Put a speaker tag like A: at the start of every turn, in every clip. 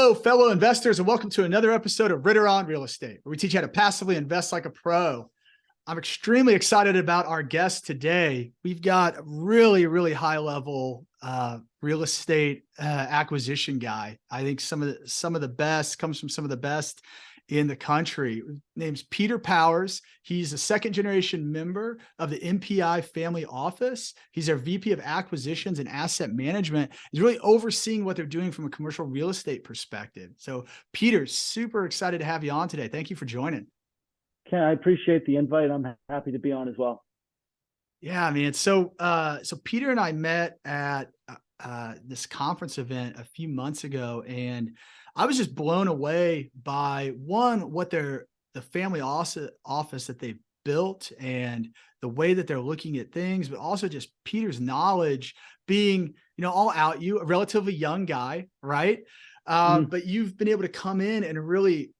A: Hello, fellow investors, and welcome to another episode of Ritter On Real Estate, where we teach you how to passively invest like a pro. I'm extremely excited about our guest today. We've got a really high level real estate acquisition guy. I think some of the best comes from some of the best in the country. His name's Peter Powers. He's a second generation member of the MPI Family Office. He's our VP of Acquisitions and Asset Management. He's really overseeing what they're doing from a commercial real estate perspective. So Peter, super excited to have you on today. Thank you for joining.
B: Ken, I appreciate the invite. I'm happy to be on as well.
A: Yeah, I mean, it's so Peter and I met at this conference event a few months ago, and I was just blown away by what the family office that they built and the way that they're looking at things, but also just Peter's knowledge being, all out you, a relatively young guy, right? But you've been able to come in and really,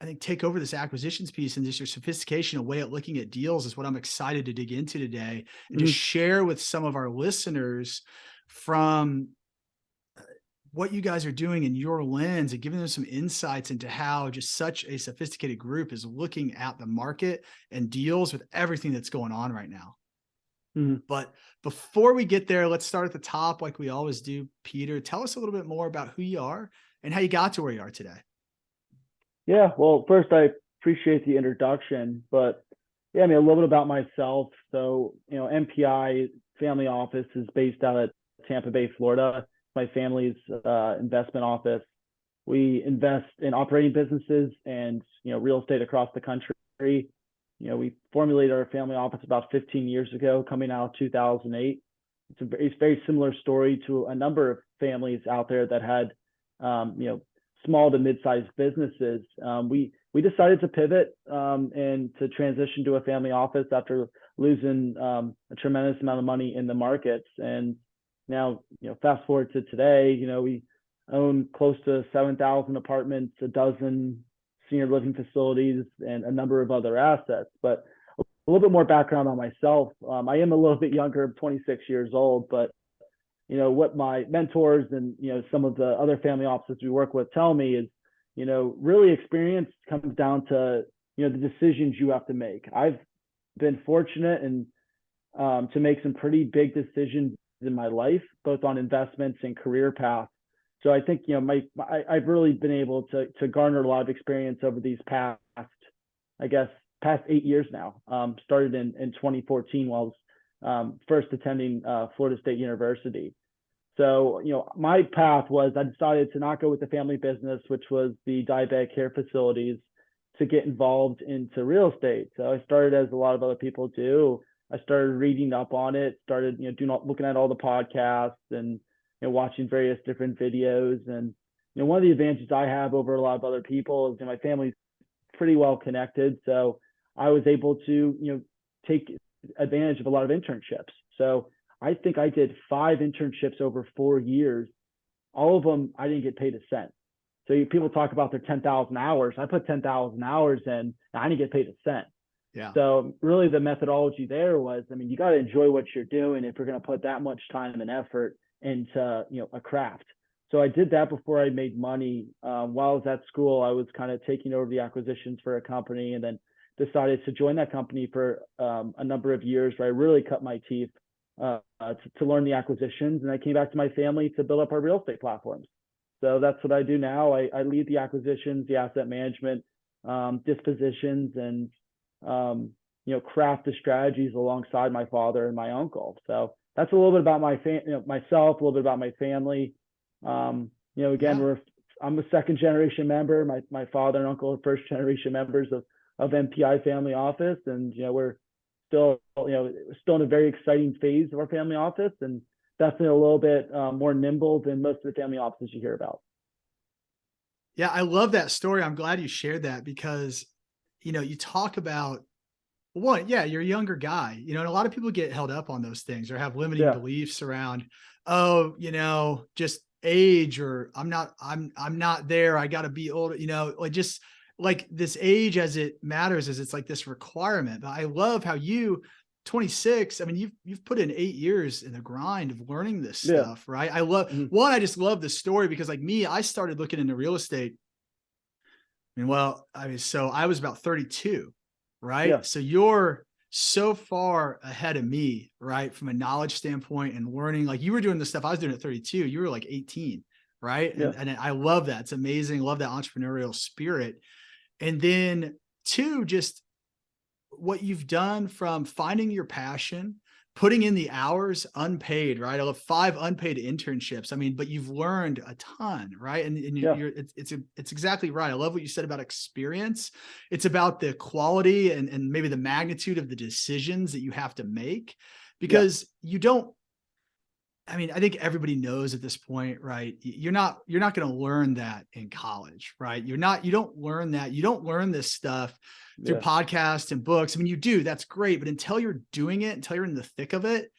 A: I think, take over this acquisitions piece, and just your sophistication and way at looking at deals is what I'm excited to dig into today and just share with some of our listeners from what you guys are doing in your lens and giving them some insights into how just such a sophisticated group is looking at the market and deals with everything that's going on right now. But before we get there, let's start at the top like we always do. Peter, tell us a little bit more about who you are and how you got to where you are today.
B: Yeah, well, first, I appreciate the introduction, but yeah, a little bit about myself. So, MPI Family Office is based out of Tampa Bay, Florida. My family's investment office. We invest in operating businesses and, real estate across the country. We formulated our family office about 15 years ago, coming out of 2008. It's a very similar story to a number of families out there that had, small to mid-sized businesses. We decided to pivot and to transition to a family office after losing a tremendous amount of money in the markets. And now, fast forward to today, we own close to 7,000 apartments, a dozen senior living facilities, and a number of other assets. But a little bit more background on myself. I am a little bit younger, I'm 26 years old, but what my mentors and, some of the other family offices we work with tell me is, really experience comes down to, the decisions you have to make. I've been fortunate and to make some pretty big decisions in my life, both on investments and career path. So I think, I've really been able to garner a lot of experience over these past 8 years now. Started in 2014 while I was first attending Florida State University. So, my path was I decided to not go with the family business, which was the diabetic care facilities, to get involved into real estate. So I started, as a lot of other people do, I started reading up on it, started, looking at all the podcasts and, watching various different videos. And, one of the advantages I have over a lot of other people is my family's pretty well connected. So I was able to, take advantage of a lot of internships. So I think I did 5 internships over 4 years. All of them, I didn't get paid a cent. So people talk about their 10,000 hours. I put 10,000 hours in, and I didn't get paid a cent.
A: Yeah.
B: So really the methodology there was, you got to enjoy what you're doing if you're going to put that much time and effort into, a craft. So I did that before I made money. While I was at school, I was kind of taking over the acquisitions for a company, and then decided to join that company for a number of years where I really cut my teeth to learn the acquisitions. And I came back to my family to build up our real estate platforms. So that's what I do now. I lead the acquisitions, the asset management, dispositions, and craft the strategies alongside my father and my uncle. So that's a little bit about myself, a little bit about my family. I'm a second generation member. My father and uncle are first generation members of MPI Family Office, and we're still in a very exciting phase of our family office, and definitely a little bit more nimble than most of the family offices you hear about.
A: Yeah, I love that story. I'm glad you shared that because, you talk about you're a younger guy, and a lot of people get held up on those things or have limiting beliefs around, just age, or I'm not there. I got to be older, just like this age as it matters, as it's like this requirement. But I love how you 26, I mean, you've put in 8 years in the grind of learning this
B: Yeah.
A: stuff, right?
B: Mhm.
A: I just love the story because like me, I started looking into real estate. So I was about 32, right?
B: Yeah.
A: So you're so far ahead of me, right? From a knowledge standpoint and learning, like you were doing the stuff I was doing at 32, you were like 18, right?
B: Yeah.
A: And I love that. It's amazing. Love that entrepreneurial spirit. And then two, just what you've done from finding your passion, putting in the hours unpaid, right? I love 5 unpaid internships. I mean, but you've learned a ton, right? And
B: Yeah.
A: it's exactly right. I love what you said about experience. It's about the quality and maybe the magnitude of the decisions that you have to make
B: Yeah.
A: because you don't. I mean, I think everybody knows at this point, right? You're not going to learn that in college, right? You don't learn that. You don't learn this stuff through
B: Yeah.
A: podcasts and books. I mean, you do, that's great. But until you're doing it, until you're in the thick of it,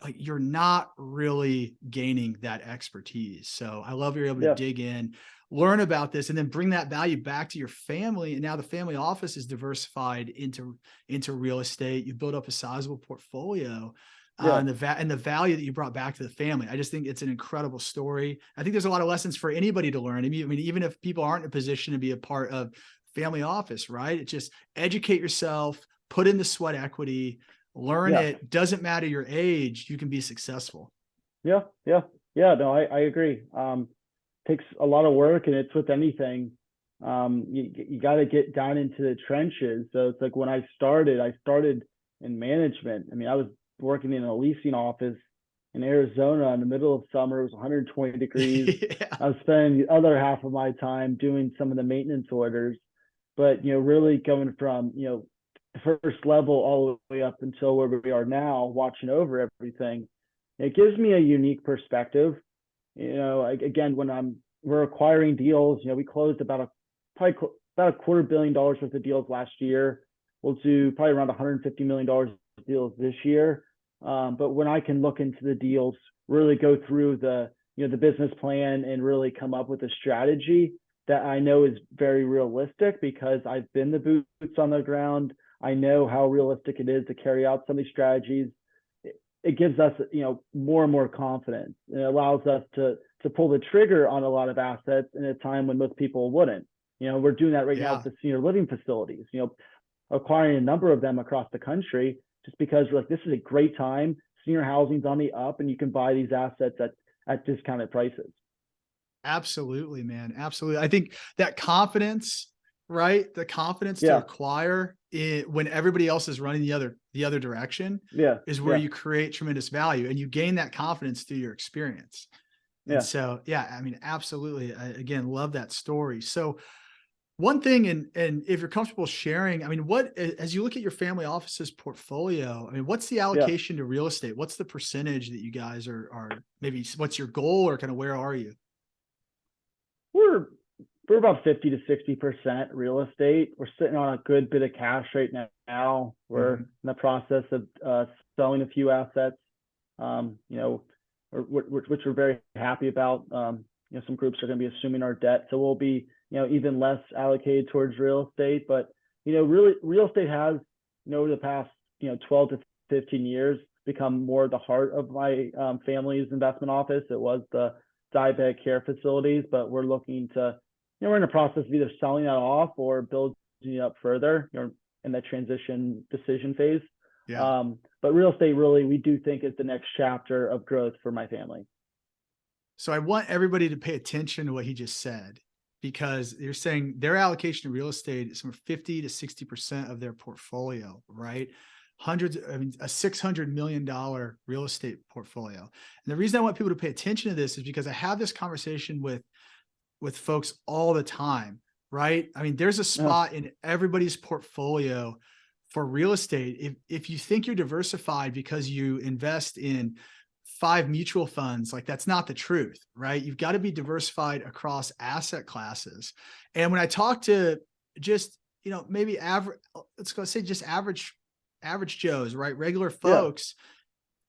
A: like you're not really gaining that expertise. So I love you're able to
B: Yeah.
A: dig in, learn about this, and then bring that value back to your family. And now the family office is diversified into real estate. You build up a sizable portfolio.
B: Yeah.
A: And the value that you brought back to the family. I just think it's an incredible story. I think there's a lot of lessons for anybody to learn. I mean, even if people aren't in a position to be a part of family office, right? It's just educate yourself, put in the sweat equity, learn
B: Yeah.
A: it. Doesn't matter your age, you can be successful.
B: Yeah. Yeah. Yeah. No, I agree. Takes a lot of work, and it's with anything. You got to get down into the trenches. So it's like when I started in management. I mean, I was working in a leasing office in Arizona in the middle of summer. It was 120 degrees.
A: Yeah.
B: I was spending the other half of my time doing some of the maintenance orders, but really going from the first level all the way up until where we are now, watching over everything. It gives me a unique perspective. Again, when we're acquiring deals, we closed about a $250 million worth of deals last year. We'll do probably around $150 million of deals this year. But when I can look into the deals, really go through the business plan and really come up with a strategy that I know is very realistic because I've been the boots on the ground. I know how realistic it is to carry out some of these strategies. It gives us, more and more confidence. And it allows us to pull the trigger on a lot of assets in a time when most people wouldn't. We're doing that right now
A: Yeah.
B: with the senior living facilities, acquiring a number of them across the country just because we're like, this is a great time. Senior housing's on the up and you can buy these assets at discounted prices.
A: Absolutely, man. Absolutely. I think that confidence, right? The confidence to
B: Yeah.
A: acquire it when everybody else is running the other direction
B: Yeah.
A: is where
B: Yeah.
A: you create tremendous value and you gain that confidence through your experience. And
B: Yeah.
A: so, yeah, I mean, absolutely. I, again, love that story. So one thing, and if you're comfortable sharing, I mean, as you look at your family office's portfolio, I mean, what's the
B: Yeah.
A: allocation to real estate? What's the percentage that you guys are maybe what's your goal or kind of where are you?
B: We're about 50 to 60% real estate. We're sitting on a good bit of cash right now. We're
A: Mhm.
B: in the process of selling a few assets, which we're very happy about. Some groups are going to be assuming our debt, so we'll be, even less allocated towards real estate. But really, real estate has, over the past, 12 to 15 years, become more the heart of my family's investment office. It was the diabetic care facilities, but we're looking to, we're in the process of either selling that off or building it up further, in that transition decision phase.
A: Yeah.
B: But real estate really, we do think is the next chapter of growth for my family.
A: So I want everybody to pay attention to what he just said, because you're saying their allocation to real estate is from 50 to 60% of their portfolio, right? A $600 million real estate portfolio. And the reason I want people to pay attention to this is because I have this conversation with folks all the time, right? I mean, there's a
B: Yeah.
A: spot in everybody's portfolio for real estate. If you think you're diversified because you invest in 5 mutual funds, like that's not the truth, right? You've got to be diversified across asset classes. And when I talk to just, maybe average, let's go say just average Joes, right? Regular
B: Yeah.
A: folks,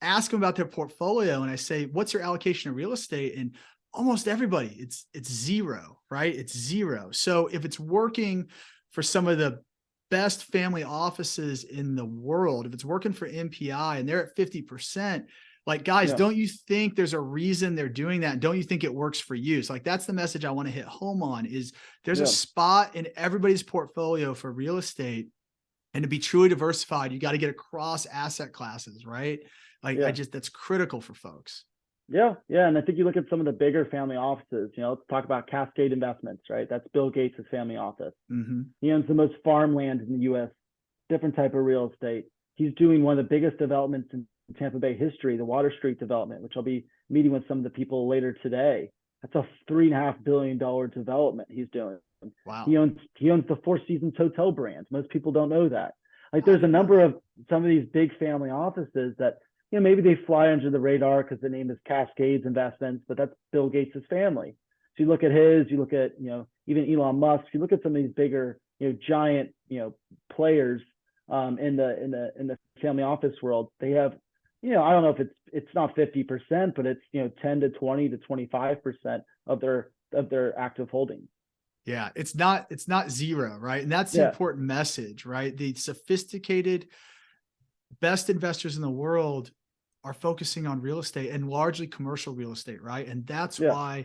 A: ask them about their portfolio. And I say, what's your allocation of real estate? And almost everybody, it's zero, right? It's zero. So if it's working for some of the best family offices in the world, if it's working for MPI and they're at 50%, like, guys,
B: Yeah.
A: don't you think there's a reason they're doing that? Don't you think it works for you? So like, that's the message I want to hit home on is there's a
B: Yeah.
A: spot in everybody's portfolio for real estate. And to be truly diversified, you got to get across asset classes, right? Like
B: Yeah.
A: that's critical for folks.
B: Yeah. Yeah. And I think you look at some of the bigger family offices, let's talk about Cascade Investments, right? That's Bill Gates' family office.
A: Mhm.
B: He owns the most farmland in the US, different type of real estate. He's doing one of the biggest developments in Tampa Bay history, the Water Street development, which I'll be meeting with some of the people later today. That's a $3.5 billion development he's doing.
A: Wow.
B: He owns the Four Seasons Hotel brand. Most people don't know that. Like
A: I
B: there's a
A: didn't know
B: number
A: that.
B: of some of these big family offices that maybe they fly under the radar because the name is Cascades Investments, but that's Bill Gates' family. So you look at you look at even Elon Musk. You look at some of these bigger giant players in the family office world. They have I don't know if it's not 50%, but it's 10 to 20 to 25% of their active holdings.
A: Yeah, it's not zero, right? And that's the
B: Yeah,
A: important message, right? The sophisticated best investors in the world are focusing on real estate and largely commercial real estate, right? And
B: yeah,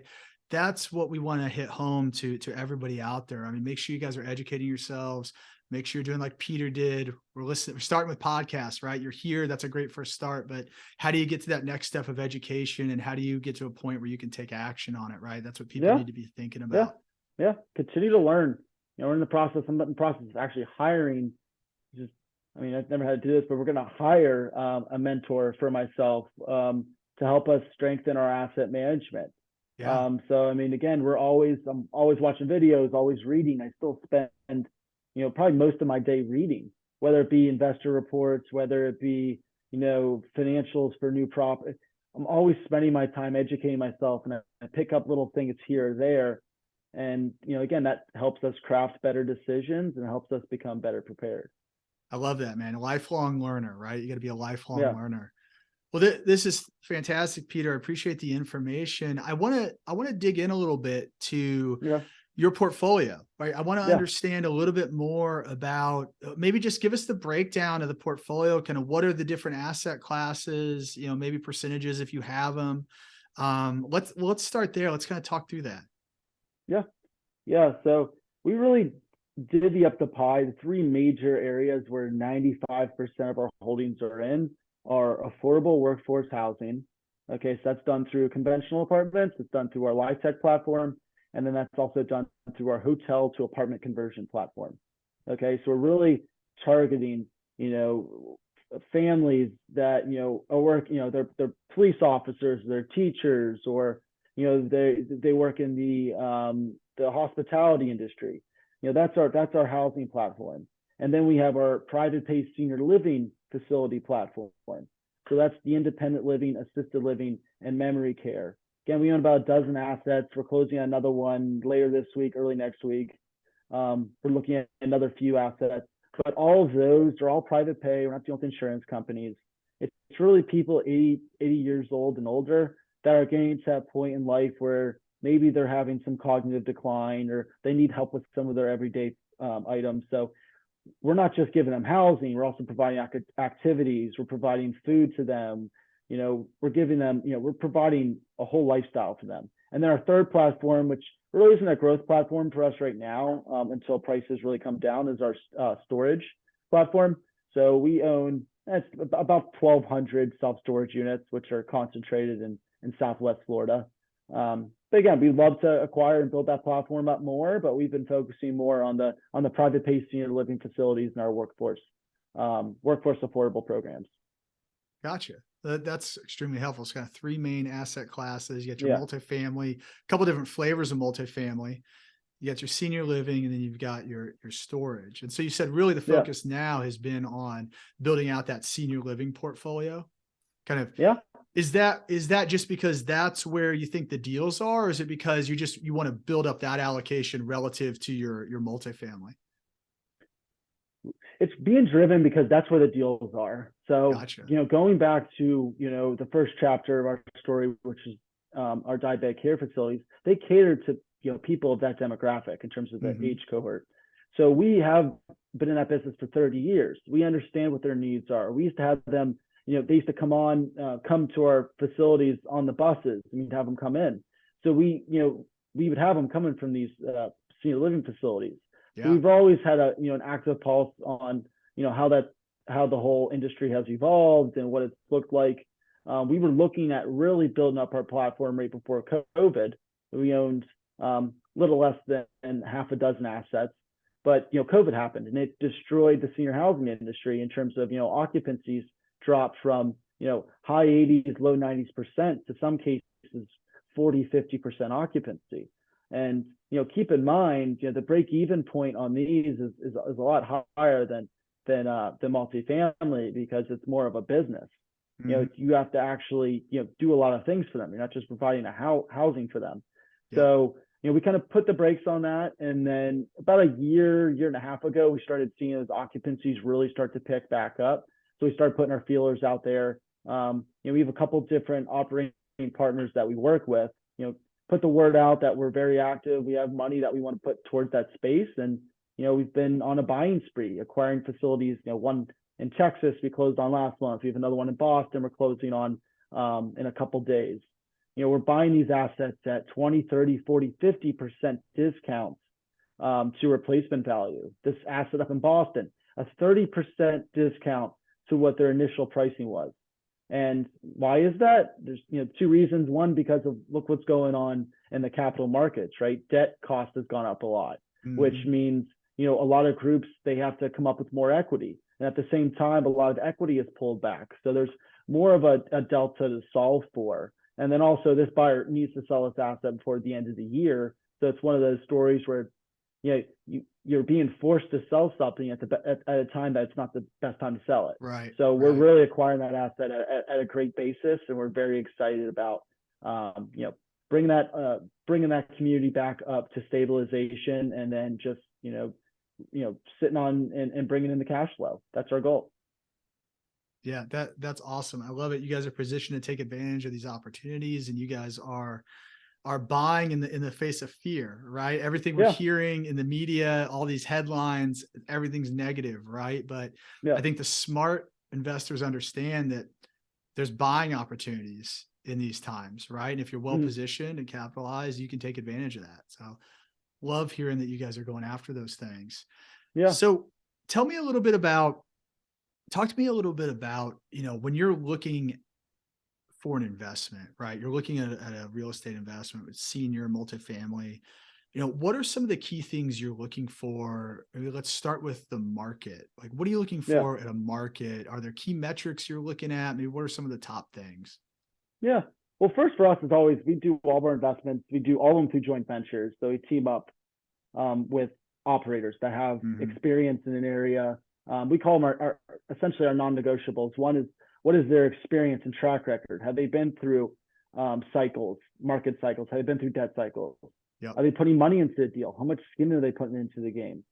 A: that's what we want to hit home to everybody out there. I mean, make sure you guys are educating yourselves. Make sure you're doing like Peter did. We're starting with podcasts, right? You're here. That's a great first start. But how do you get to that next step of education? And how do you get to a point where you can take action on it, right? That's what people
B: yeah,
A: need to be thinking
B: yeah,
A: about.
B: yeah. Continue to learn. We're in the process. I'm in the process of actually hiring. Just, I mean, I've never had to do this, but we're going to hire a mentor for myself to help us strengthen our asset management.
A: Yeah.
B: So, I mean, again, I'm always watching videos, always reading. I still spend, probably most of my day reading, whether it be investor reports, whether it be, financials for new property. I'm always spending my time educating myself, and I pick up little things here or there. And, again, that helps us craft better decisions and helps us become better prepared.
A: I love that, man. A lifelong learner, right? You got to be a lifelong
B: Yeah.
A: learner. Well, this is fantastic, Peter. I appreciate the information. I want to dig in a little bit to
B: Yeah.
A: your portfolio, right? I want to
B: Yeah.
A: understand a little bit more about maybe just give us the breakdown of the portfolio, kind of what are the different asset classes, maybe percentages if you have them. Let's start there. Let's kind of talk through that.
B: Yeah. Yeah. So we really divvy up the pie. The three major areas where 95% of our holdings are in are affordable workforce housing. Okay, so that's done through conventional apartments. It's done through our LIHTC platform, and then that's also done through our hotel to apartment conversion platform. Okay, so we're really targeting, families that are work, they're police officers, they're teachers, or they work in the hospitality industry. That's our housing platform. And then we have our private pay senior living facility platform. So that's the independent living, assisted living, and memory care. Again, we own about a dozen assets. We're closing on another one later this week, early next week. We're looking at another few assets, but all of those are all private pay. We're not dealing with insurance companies. It's really people 80 years old and older that are getting to that point in life where maybe they're having some cognitive decline or they need help with some of their everyday items. So we're not just giving them housing, we're also providing activities, we're providing food to them, we're giving them, we're providing a whole lifestyle for them. And then our third platform, which really isn't a growth platform for us right now until prices really come down, is our storage platform. So we own about 1,200 self-storage units, which are concentrated in Southwest Florida. But again, we'd love to acquire and build that platform up more, but we've been focusing more on the private pay senior living facilities and our workforce affordable programs.
A: Gotcha. That's extremely helpful. It's kind of three main asset classes. You got your
B: Yeah,
A: multifamily, a couple different flavors of multifamily. You got your senior living, and then you've got your storage. And so you said really the
B: yeah,
A: focus now has been on building out that senior living portfolio. Kind of
B: yeah.
A: is that just because that's where you think the deals are, or is it because you want to build up that allocation relative to your multifamily?
B: It's being driven because that's where the deals are. So,
A: Gotcha.
B: going back to, the first chapter of our story, which is our diabetic care facilities, they cater to, people of that demographic in terms of the
A: Mm-hmm.
B: age cohort. So we have been in that business for 30 years. We understand what their needs are. We used to have them, they used to come to our facilities on the buses, and we'd have them come in. So we would have them coming from these senior living facilities. So we've always had an active pulse on, how the whole industry has evolved and what it's looked like. We were looking at really building up our platform right before COVID. We owned little less than half a dozen assets, but COVID happened and it destroyed the senior housing industry in terms of occupancies dropped from high 80s, low 90s% to some cases 40-50% occupancy. And keep in mind, the break-even point on these is a lot higher than multifamily, because it's more of a business. Mm-hmm. You have to actually do a lot of things for them. You're not just providing a housing for them. Yeah. So we kind of put the brakes on that, and then about a year and a half ago, we started seeing those occupancies really start to pick back up. So we started putting our feelers out there. We have a couple different operating partners that we work with. Put the word out that we're very active. We have money that we want to put towards that space, and we've been on a buying spree, acquiring facilities. One in Texas we closed on last month. We have another one in Boston we're closing on in a couple days. We're buying these assets at 20, 30, 40, 50% discounts to replacement value. This asset up in Boston, a 30% discount to what their initial pricing was. And why is that? There's two reasons. One, because of look what's going on in the capital markets, right? Debt cost has gone up a lot, mm-hmm. which means a lot of groups, they have to come up with more equity. And at the same time, a lot of equity is pulled back. So there's more of a delta to solve for. And then also this buyer needs to sell this asset before the end of the year. So it's one of those stories where you're being forced to sell something at a time that it's not the best time to sell it.
A: Right.
B: So we're really acquiring that asset at a great basis, and we're very excited about bringing that community back up to stabilization, and then just sitting on and bringing in the cash flow. That's our goal.
A: Yeah, that's awesome. I love it. You guys are positioned to take advantage of these opportunities, and you guys are buying in the face of fear, right? Everything we're hearing in the media, all these headlines, everything's negative, right? But I think the smart investors understand that there's buying opportunities in these times, right? And if you're well positioned and capitalized, you can take advantage of that. So love hearing that you guys are going after those things. Yeah. So talk to me a little bit about, when you're looking for an investment, right? You're looking at a real estate investment with senior multifamily. What are some of the key things you're looking for? Maybe let's start with the market. Like, what are you looking for at a market? Are there key metrics you're looking at? Maybe what are some of the top things?
B: Yeah. Well, first for us is always, we do all of our investments. We do all of them through joint ventures. So we team up with operators that have experience in an area. We call them our essentially our non-negotiables. One is, what is their experience and track record? Have they been through market cycles? Have they been through debt cycles? Yep. Are they putting money into the deal? How much skin are they putting into the game?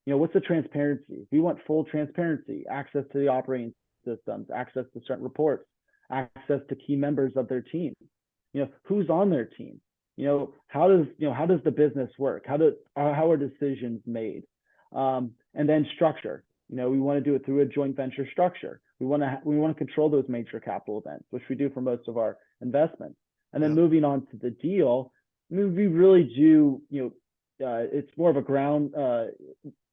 B: What's the transparency? We want full transparency, access to the operating systems, access to certain reports, access to key members of their team. Who's on their team? How does the business work? How are decisions made? And then structure. We want to do it through a joint venture structure. We want to control those major capital events, which we do for most of our investments. And then moving on to the deal, we really do, it's more of a ground,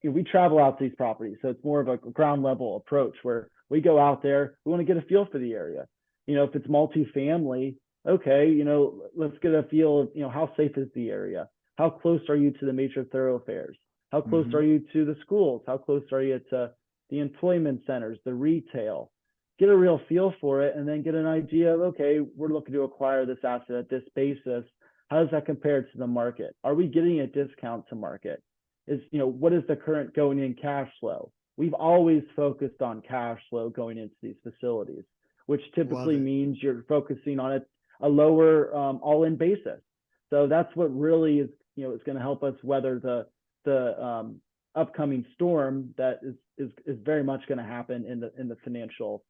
B: we travel out to these properties. So it's more of a ground level approach where we go out there, we want to get a feel for the area. If it's multifamily, okay, let's get a feel of, how safe is the area? How close are you to the major thoroughfares? How close are you to the schools? How close are you to the employment centers, the retail? Get a real feel for it, and then get an idea of, okay, we're looking to acquire this asset at this basis. How does that compare to the market? Are we getting a discount to market? What is the current going in cash flow? We've always focused on cash flow going into these facilities, which typically means you're focusing on a lower all-in basis. So that's what really is, is going to help us weather the upcoming storm that is very much going to happen in the financial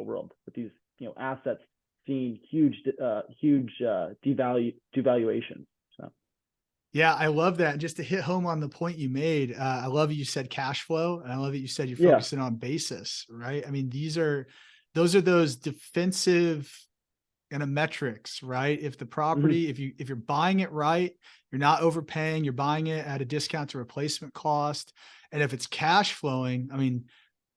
B: world, with these assets seeing huge devaluation. So
A: Yeah, I love that. Just to hit home on the point you made, I love you said cash flow, and I love that you said you're
B: Yeah.
A: focusing on basis, right? I mean, those are those defensive kind of metrics, right? If the
B: Hmm.
A: property, if you're buying it right, you're not overpaying, you're buying it at a discount to replacement cost, and if it's cash flowing, I mean,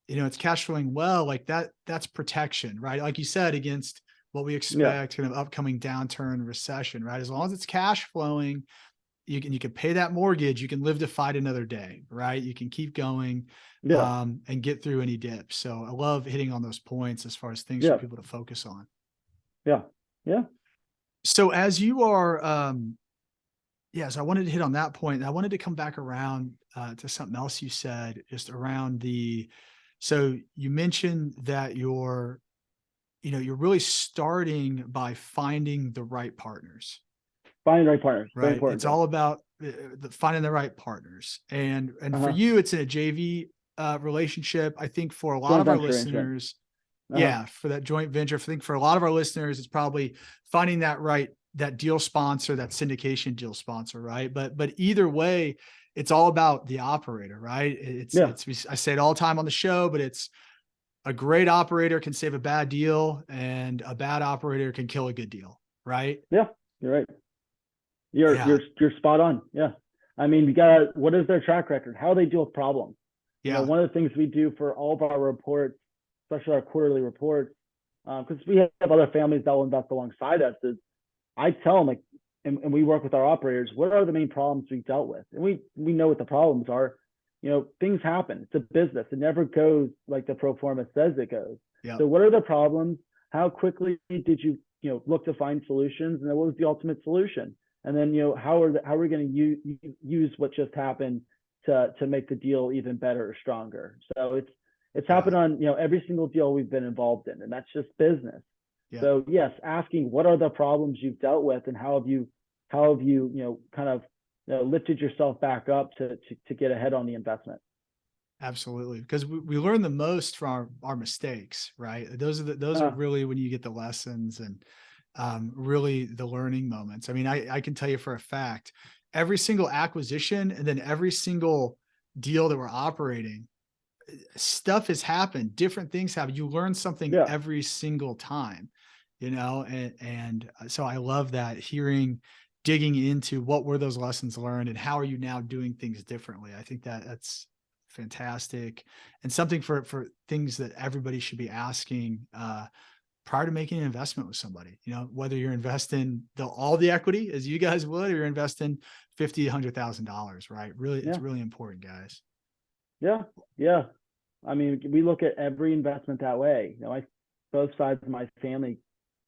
A: it's cash flowing well, like that's protection, right? Like you said, against what we
B: Yeah.
A: expect, kind of upcoming downturn, recession, right? As long as it's cash flowing, you can pay that mortgage, you can live to fight another day, right? You can keep going,
B: Yeah.
A: and get through any dips. So I love hitting on those points as far as things for
B: Yeah.
A: people to focus on.
B: Yeah. Yeah.
A: So as you are, yeah, so I wanted to hit on that point. And I wanted to come back around to something else you said, just around so you mentioned that you're really starting by finding the right partners.
B: Finding the right partners. Very
A: Right.
B: important
A: It's
B: thing.
A: all about finding the right partners. And for
B: Uh-huh.
A: you, it's in a JV relationship. I think for a lot
B: Joint
A: of our
B: venture arrangement.
A: listeners,
B: Uh-huh.
A: yeah, for that joint venture, I think for a lot of our listeners, it's probably finding that deal sponsor, that syndication deal sponsor, right? But either way, it's all about the operator, right?
B: Yeah.
A: I say it all the time on the show, but it's a great operator can save a bad deal, and a bad operator can kill a good deal, right?
B: Yeah. You're right. You're
A: Yeah.
B: you're you're spot on. Yeah. I mean, you got what is their track record? How they deal with problems?
A: Yeah.
B: One of the things we do for all of our reports, especially our quarterly reports, because we have other families that will invest alongside us, is I tell them, like, and we work with our operators, what are the main problems we dealt with? And we know what the problems are. Things happen. It's a business. It never goes like the pro forma says it goes.
A: Yeah.
B: So what are the problems? How quickly did you look to find solutions? And then what was the ultimate solution? And then how are we going to use what just happened to make the deal even better or stronger? So it's
A: Yeah.
B: happened on every single deal we've been involved in, and that's just business.
A: Yeah.
B: So yes, asking what are the problems you've dealt with, and how have you kind of lifted yourself back up to get ahead on the investment.
A: Absolutely, because we learn the most from our mistakes, right? Those are
B: Uh,
A: really when you get the lessons and really the learning moments. I mean, I can tell you for a fact, every single acquisition and then every single deal that we're operating, stuff has happened. Different things happen. You learn something
B: yeah,
A: every single time, and so I love that digging into what were those lessons learned and how are you now doing things differently. I think that's fantastic and something for things that everybody should be asking prior to making an investment with somebody. Whether you're investing all the equity as you guys would, or you're investing $50,000, $100,000, right? Really, it's
B: yeah,
A: really important, guys.
B: yeah, yeah. I mean, we look at every investment that way. Both sides of my family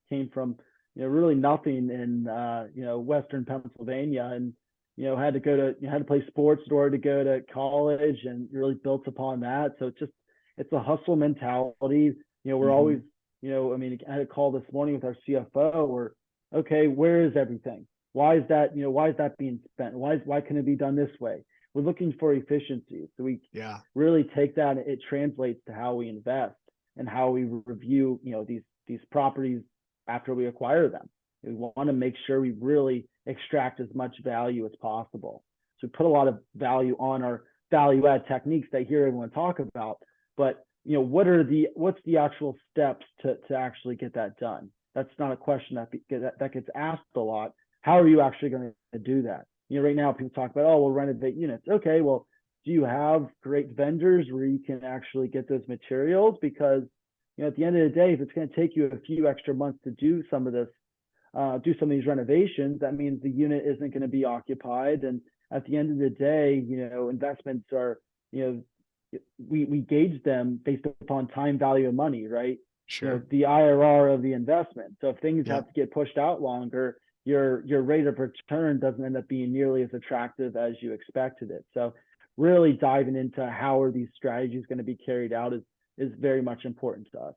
B: came from really nothing in Western Pennsylvania, and had to play sports in order to go to college, and really built upon that. So it's a hustle mentality. We're always
A: Hmm.
B: I mean, I had a call this morning with our CFO. Where okay, where is everything? Why is that being spent? Why can it be done this way? We're looking for efficiency. So we
A: Yeah.
B: really take that, and it translates to how we invest and how we review these properties after we acquire them. We want to make sure we really extract as much value as possible. So we put a lot of value on our value add techniques that I hear everyone talk about, but what's the actual steps to actually get that done? That's not a question that gets asked a lot. How are you actually going to do that? Right now people talk about, oh, we'll renovate units. Okay, well, do you have great vendors where you can actually get those materials? Because at the end of the day, if it's going to take you a few extra months to do some of these renovations, that means the unit isn't going to be occupied. And at the end of the day, investments are, we gauge them based upon time value of money, right?
A: Sure.
B: The IRR of the investment. So if things have
A: Yep.
B: to get pushed out longer, your rate of return doesn't end up being nearly as attractive as you expected it. So really diving into how are these strategies going to be carried out is very much important to us.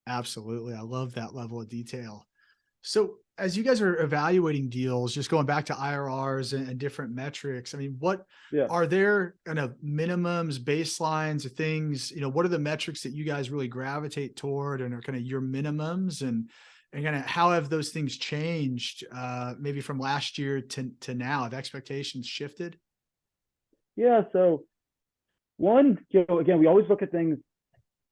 A: Absolutely. I love that level of detail. So as you guys are evaluating deals, just going back to IRRs and different metrics, I mean, what
B: Yeah.
A: are there kind of minimums, baselines, or things, what are the metrics that you guys really gravitate toward and are kind of your minimums? And and kind of how have those things changed, maybe from last year to now? Have expectations shifted?
B: Yeah. So one, again, we always look at things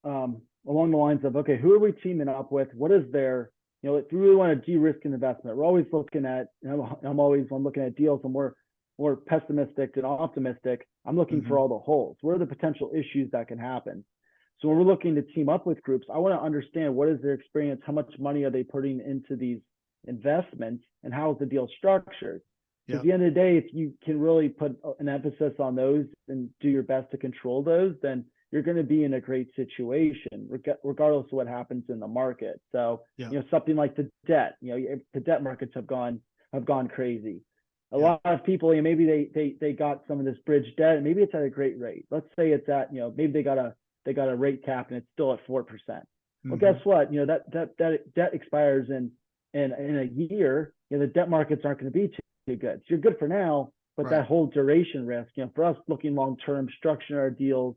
B: along the lines of, okay, who are we teaming up with? What is their, if you really want to de-risk an investment, we're always looking at, I'm looking at deals, I'm more pessimistic than optimistic. I'm looking for all the holes. What are the potential issues that can happen? So when we're looking to team up with groups, I want to understand what is their experience, how much money are they putting into these investments, and how is the deal structured? Because at the end of the day, if you can really put an emphasis on those and do your best to control those, then you're going to be in a great situation, regardless of what happens in the market. So, something like the debt, the debt markets have gone crazy. A lot of people, maybe they got some of this bridge debt, and maybe it's at a great rate. Let's say it's at, maybe they got a rate cap and it's still at 4%. Well, guess what? That debt expires in a year. The debt markets aren't going to be too good. So you're good for now, but that whole duration risk, for us looking long term, structuring our deals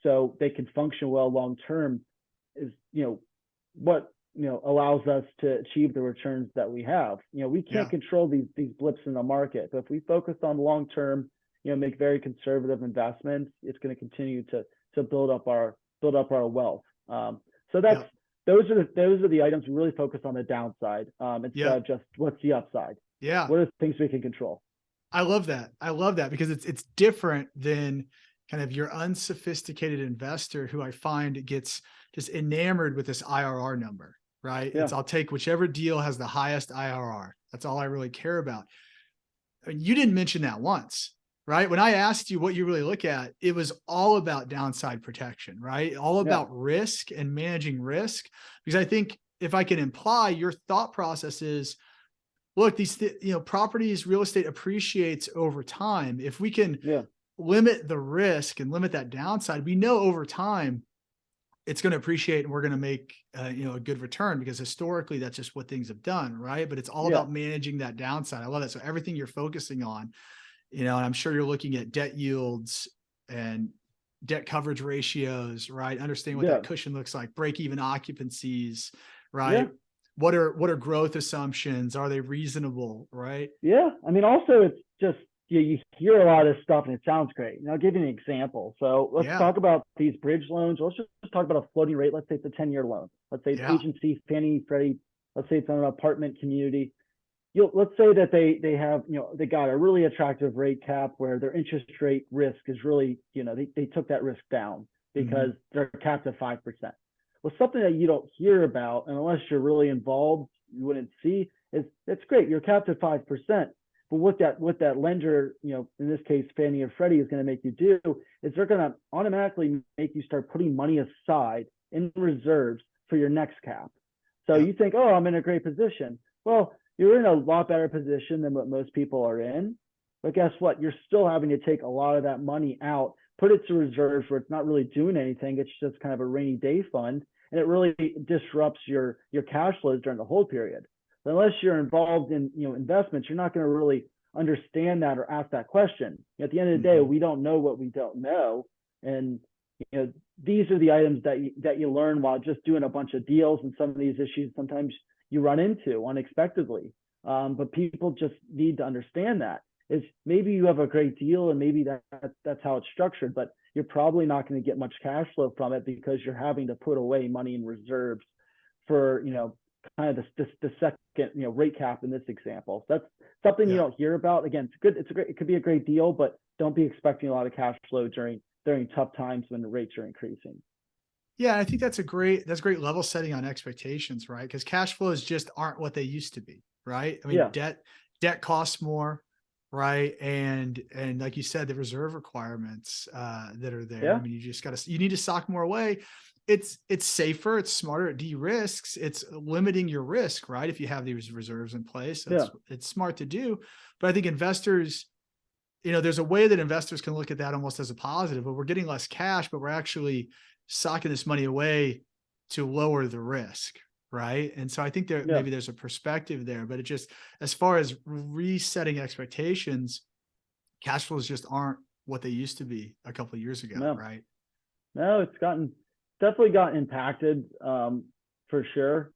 B: so they can function well long term is, what allows us to achieve the returns that we have. We can't control these blips in the market, but if we focus on long term, make very conservative investments, it's going to continue to build up our wealth. So those are the items we really focus on the downside, instead of just what's the upside.
A: Yeah.
B: What are the things we can control?
A: I love that because it's different than kind of your unsophisticated investor who I find gets just enamored with this IRR number, right? It's I'll take whichever deal has the highest IRR. That's all I really care about. You didn't mention that once, right? When I asked you what you really look at, it was all about downside protection, right? All about risk and managing risk. Because I think if I can imply your thought process is, look, these, properties, real estate appreciates over time. If we can limit the risk and limit that downside, we know over time it's going to appreciate and we're going to make, a good return, because historically that's just what things have done. Right. But it's all about managing that downside. I love that. So everything you're focusing on, and I'm sure you're looking at debt yields and debt coverage ratios, right? Understand what that cushion looks like, break even occupancies, right? What are growth assumptions? Are they reasonable? Right.
B: Yeah. I mean, also it's just, you hear a lot of stuff and it sounds great. I'll give you an example. So let's talk about these bridge loans. Let's just talk about a floating rate. Let's say it's a 10-year loan. Let's say it's agency, Fannie, Freddie. Let's say it's on an apartment community. Let's say that they have, they got a really attractive rate cap where their interest rate risk is really, they took that risk down because they're capped at 5%. Well, something that you don't hear about, and unless you're really involved, you wouldn't see, is that's great. You're capped at 5%. But what that lender, in this case, Fannie or Freddie, is going to make you do is they're going to automatically make you start putting money aside in reserves for your next cap. So you think, oh, I'm in a great position. Well, you're in a lot better position than what most people are in. But guess what? You're still having to take a lot of that money out, put it to reserves where it's not really doing anything. It's just kind of a rainy day fund. And it really disrupts your cash flows during the hold period. But unless you're involved in investments, you're not going to really understand that or ask that question. At the end of the day, we don't know what we don't know. And these are the items that you learn while just doing a bunch of deals, and some of these issues sometimes you run into unexpectedly. But people just need to understand that is maybe you have a great deal and maybe that's how it's structured, but you're probably not going to get much cash flow from it because you're having to put away money in reserves for, kind of the second, rate cap in this example. So that's something you don't hear about. Again, it's good. It could be a great deal, but don't be expecting a lot of cash flow during tough times when the rates are increasing.
A: Yeah, I think that's great level setting on expectations, right? Because cash flows just aren't what they used to be, right? I mean, debt costs more, right? And like you said, the reserve requirements that are there. I mean, you need to sock more away. It's safer, it's smarter, it de-risks, it's limiting your risk, right? If you have these reserves in place, so it's smart to do. But I think investors, there's a way that investors can look at that almost as a positive, but we're getting less cash, but we're actually socking this money away to lower the risk, right? And so I think maybe there's a perspective there, but it just, as far as resetting expectations, cash flows just aren't what they used to be a couple of years ago, right?
B: No, it's definitely gotten impacted, for sure.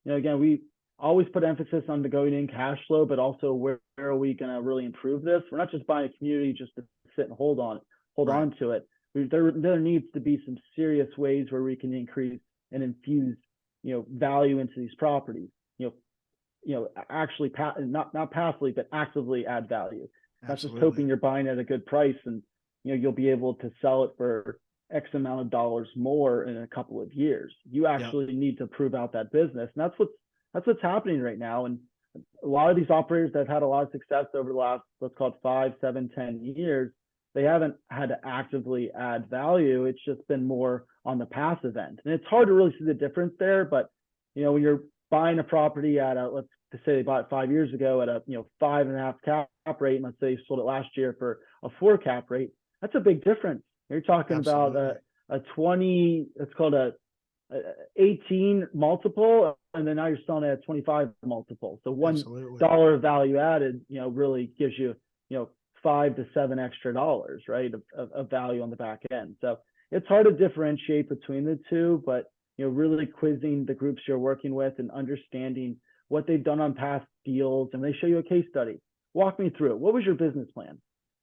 B: again, we always put emphasis on the going in cash flow, but also where are we going to really improve this? We're not just buying a community just to sit and hold on to it. There needs to be some serious ways where we can increase and infuse, value into these properties. Actually not passively, but actively add value. Not just hoping you're buying at a good price and you'll be able to sell it for X amount of dollars more in a couple of years. You actually need to prove out that business. And that's what's happening right now. And a lot of these operators that have had a lot of success over the last, let's call it 5, 7, 10 years, they haven't had to actively add value. It's just been more on the passive end. And it's hard to really see the difference there. But, when you're buying a property at let's say they bought it 5 years ago at a, 5.5 cap rate, and let's say you sold it last year for a 4 cap rate, that's a big difference. You're talking about a 20, it's called a 18 multiple, and then now you're selling it at 25 multiple. So $1 of value added, really gives you, 5 to 7 extra dollars, right, of value on the back end. So it's hard to differentiate between the two, but really quizzing the groups you're working with and understanding what they've done on past deals, and they show you a case study. Walk me through it. What was your business plan?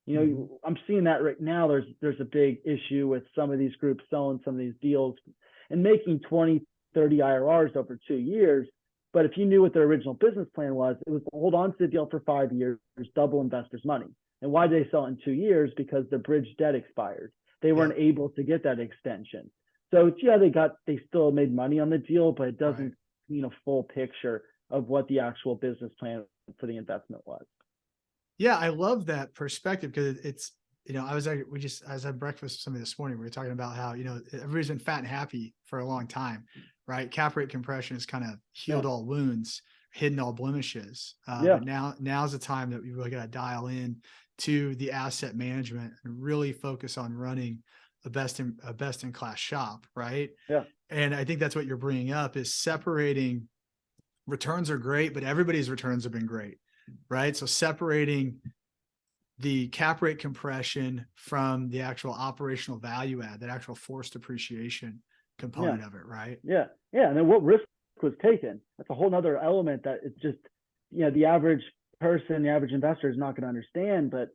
B: I'm seeing that right now. There's a big issue with some of these groups selling some of these deals and making 20, 30 IRRs over 2 years. But if you knew what their original business plan was, it was to hold on to the deal for 5 years, double investors' money. And why did they sell it in 2 years? Because the bridge debt expired. They weren't able to get that extension. So they still made money on the deal, but it doesn't full picture of what the actual business plan for the investment was.
A: Yeah, I love that perspective because it's, I was had breakfast with somebody this morning. We were talking about how, everybody's been fat and happy for a long time, right? Cap rate compression has kind of healed all wounds, hidden all blemishes. But now's the time that we really got to dial in to the asset management and really focus on running a best in class shop, right?
B: Yeah.
A: And I think that's what you're bringing up is separating. Returns are great, but everybody's returns have been great, right? So separating the cap rate compression from the actual operational value add, that actual forced appreciation component of it, right?
B: Yeah. And then what risk was taken? That's a whole nother element that it's just, the average person, the average investor is not going to understand. But,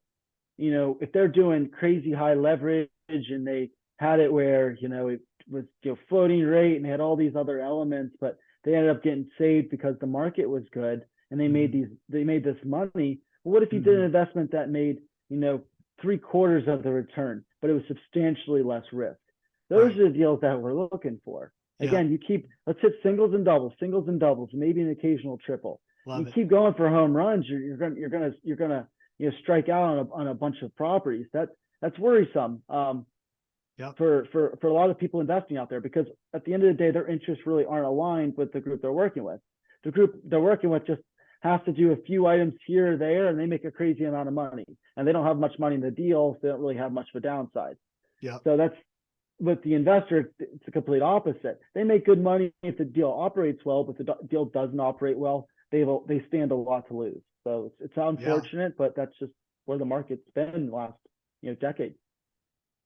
B: if they're doing crazy high leverage and they had it where, it was floating rate and they had all these other elements, but they ended up getting saved because the market was good and they made this money. Well, what if you did an investment that made, 3/4 of the return, but it was substantially less risk? Those are the deals that we're looking for. Again, let's hit singles and doubles, maybe an occasional triple. Keep going for home runs. You're gonna strike out on a bunch of properties. That's worrisome. For a lot of people investing out there, because at the end of the day, their interests really aren't aligned with the group they're working with. The group they're working with just has to do a few items here or there, and they make a crazy amount of money. And they don't have much money in the deal, so they don't really have much of a downside. Yeah. So that's with the investor, it's a complete opposite. They make good money if the deal operates well, but the deal doesn't operate well, they stand a lot to lose. So it's unfortunate, but that's just where the market's been the last decade.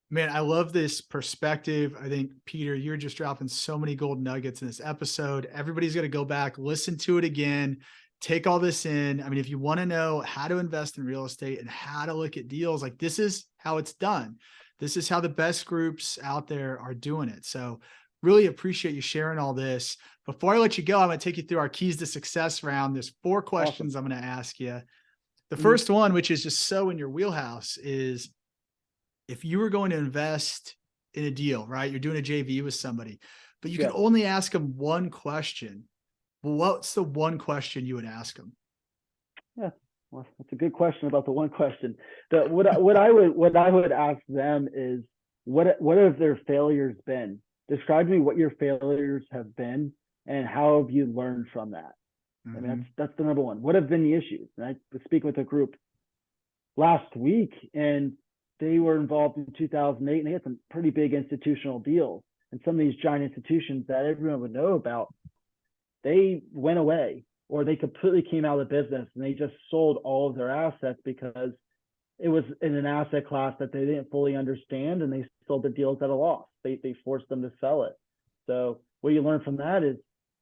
A: Man, I love this perspective. I think, Peter, you're just dropping so many gold nuggets in this episode. Everybody's going to go back, listen to it again, take all this in. I mean, if you want to know how to invest in real estate and how to look at deals, like this is how it's done. This is how the best groups out there are doing it. So really appreciate you sharing all this. Before I let you go, I'm going to take you through our keys to success round. There's 4 questions I'm going to ask you. The first one, which is just so in your wheelhouse, is if you were going to invest in a deal, right? You're doing a JV with somebody, but you can only ask them one question. Well, what's the one question you would ask them?
B: Yeah, well, that's a good question about the one question. What I would ask them is, what have their failures been? Describe to me what your failures have been and how have you learned from that? I mean, that's the number one. What have been the issues? And I was speaking with a group last week, and they were involved in 2008, and they had some pretty big institutional deals. And some of these giant institutions that everyone would know about, they went away, or they completely came out of the business, and they just sold all of their assets because it was in an asset class that they didn't fully understand, and they sold the deals at a loss. They forced them to sell it. So what you learn from that is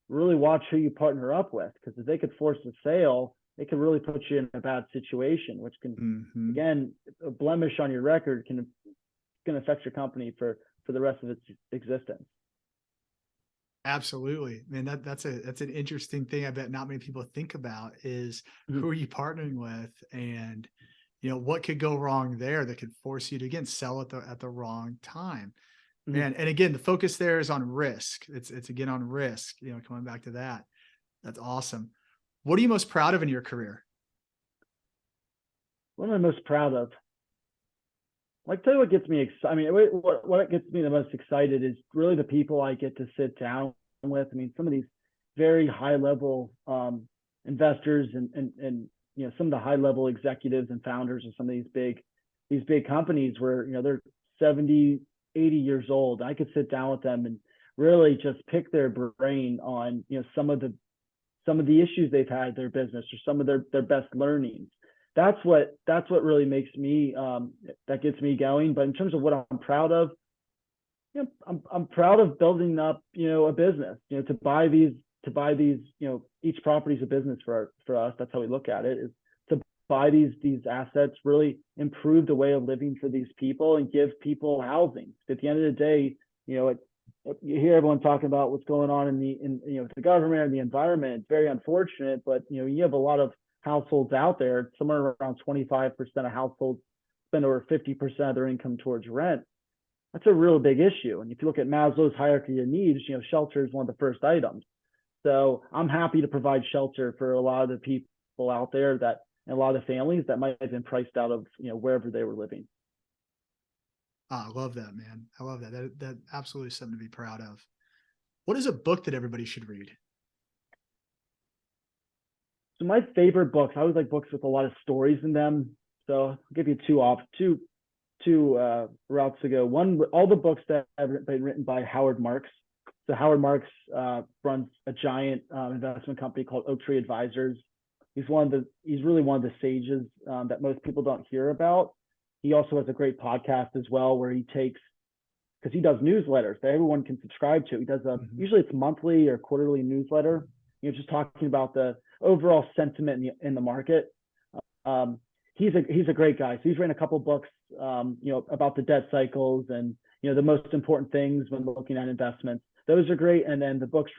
B: really watch who you partner up with, because if they could force a sale, it can really put you in a bad situation, which can, again, a blemish on your record can affect your company for the rest of its existence.
A: Absolutely. Man, that's an interesting thing I bet not many people think about is
B: Mhm.
A: who are you partnering with, and what could go wrong there that could force you to again sell at the wrong time.
B: Mhm.
A: Man, and again, the focus there is on risk. It's again on risk, coming back to that. That's awesome. What are you most proud of in your career?
B: What am I most proud of? Like, tell you what gets me excited. I mean, what gets me the most excited is really the people I get to sit down with. I mean, some of these very high level investors and some of the high level executives and founders of some of these big companies where they're 70, 80 years old. I could sit down with them and really just pick their brain on some of the issues they've had in their business, or some of their best learnings. That's what really makes me that gets me going. But in terms of what I'm proud of, I'm proud of building up a business. To buy these each property is a business for us. That's how we look at it, is to buy these assets, really improve the way of living for these people and give people housing. At the end of the day, you hear everyone talking about what's going on in the government and the environment. It's very unfortunate, but you have a lot of households out there. Somewhere around 25% of households spend over 50% of their income towards rent. That's a real big issue. And if you look at Maslow's hierarchy of needs, shelter is one of the first items. So I'm happy to provide shelter for a lot of the people out there, and a lot of the families that might have been priced out of wherever they were living.
A: I love that, man. I love that. That absolutely is something to be proud of. What is a book that everybody should read?
B: So my favorite books, I always like books with a lot of stories in them. So I'll give you two routes to go. One, all the books that have been written by Howard Marks. So Howard Marks runs a giant investment company called Oak Tree Advisors. He's really one of the sages that most people don't hear about. He also has a great podcast as well, where because he does newsletters that everyone can subscribe to. He does usually it's monthly or quarterly newsletter, just talking about the overall sentiment in the market. He's a great guy. So he's written a couple of books, about the debt cycles and the most important things when looking at investments. Those are great. And then the books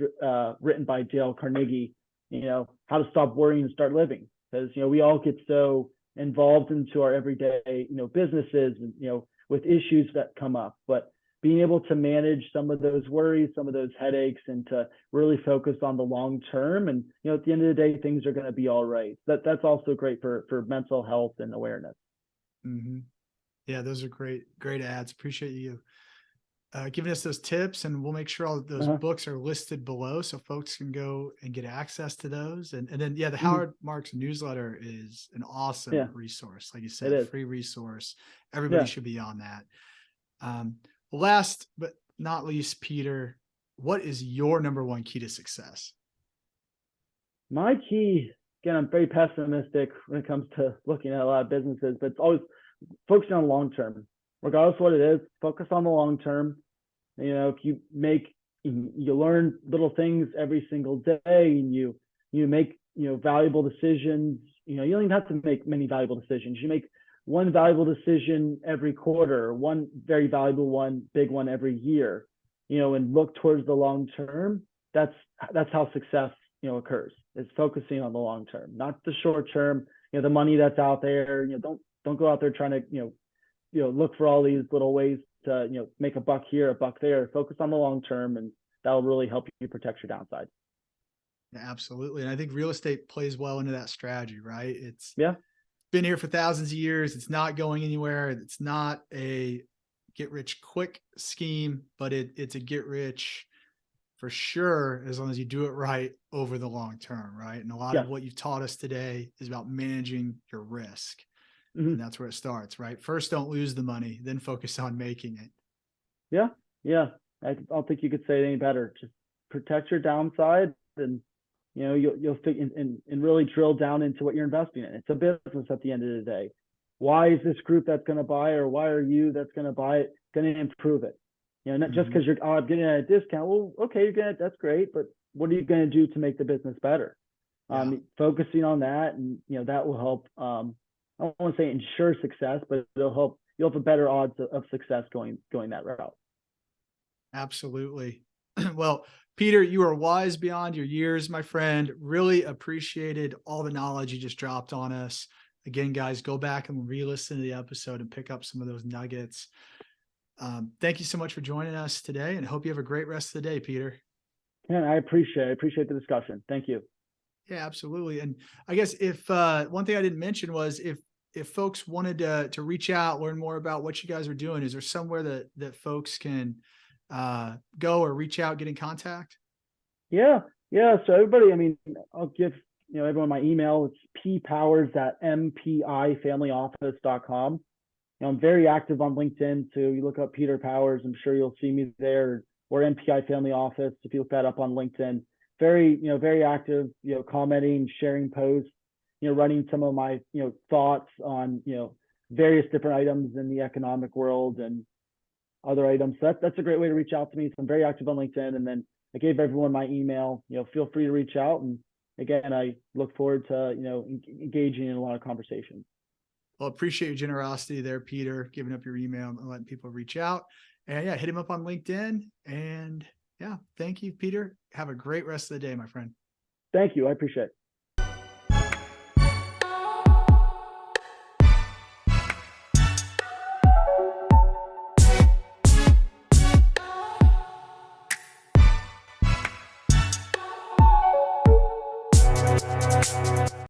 B: written by Dale Carnegie, How to Stop Worrying and Start Living, because we all get so involved into our everyday businesses and with issues that come up, but being able to manage some of those worries, some of those headaches, and to really focus on the long term. And at the end of the day, things are going to be all right. That's also great for mental health and awareness.
A: Yeah, those are great ads. Appreciate you giving us those tips, and we'll make sure all of those books are listed below so folks can go and get access to those. And then the Howard Marks newsletter is an awesome resource. Like you said, free resource. Everybody should be on that. Last but not least, Peter, what is your number one key to success?
B: My key, again, I'm very pessimistic when it comes to looking at a lot of businesses, but it's always focusing on long term. Regardless of what it is, focus on the long term. If you learn little things every single day, and you make valuable decisions. You don't even have to make many valuable decisions. You make one valuable decision every quarter, one very valuable one, big one every year, and look towards the long term. That's how success, occurs. It's focusing on the long term, not the short term. The money that's out there, don't go out there trying to, look for all these little ways to, make a buck here, a buck there. Focus on the long term, and that'll really help you protect your downside.
A: Yeah, absolutely. And I think real estate plays well into that strategy, right? It's been here for thousands of years. It's not going anywhere. It's not a get rich quick scheme, but it's a get rich for sure, as long as you do it right over the long term, right? And a lot of what you've taught us today is about managing your risk. And that's where it starts, right? First, don't lose the money, then focus on making it.
B: Yeah. I don't think you could say it any better. Just protect your downside, and you'll fit and really drill down into what you're investing in. It's a business at the end of the day. Why is this group that's going to buy, or why are you that's going to buy it going to improve it? Not just
A: Mhm.
B: because you're, I'm getting at a discount. Well, okay, that's great, but what are you going to do to make the business better?
A: Yeah,
B: Focusing on that, and that will help. I don't want to say ensure success, but it'll help. You'll have a better odds of success going that route.
A: absolutely. Well, Peter, you are wise beyond your years, my friend. Really appreciated all the knowledge you just dropped on us. Again, guys, go back and re-listen to the episode and pick up some of those nuggets. Thank you so much for joining us today, and hope you have a great rest of the day, Peter.
B: And I appreciate the discussion. Thank you.
A: Yeah, absolutely. And I guess if one thing I didn't mention was if folks wanted to reach out, learn more about what you guys are doing, is there somewhere that folks can go or reach out, get in contact?
B: Yeah, yeah. So everybody, I mean, I'll give everyone my email. It's ppowers@mpifamilyoffice.com. I'm very active on LinkedIn, so you look up Peter Powers, I'm sure you'll see me there, or MPI Family Office if you look that up on LinkedIn. Very active, commenting, sharing posts, running some of my thoughts on various different items in the economic world and other items. So that's a great way to reach out to me. So I'm very active on LinkedIn, and then I gave everyone my email. Feel free to reach out, and again, I look forward to engaging in a lot of conversations.
A: Well, appreciate your generosity there, Peter, giving up your email and letting people reach out. And yeah, hit him up on LinkedIn. And yeah, thank you, Peter. Have a great rest of the day, my friend.
B: Thank you. I appreciate it.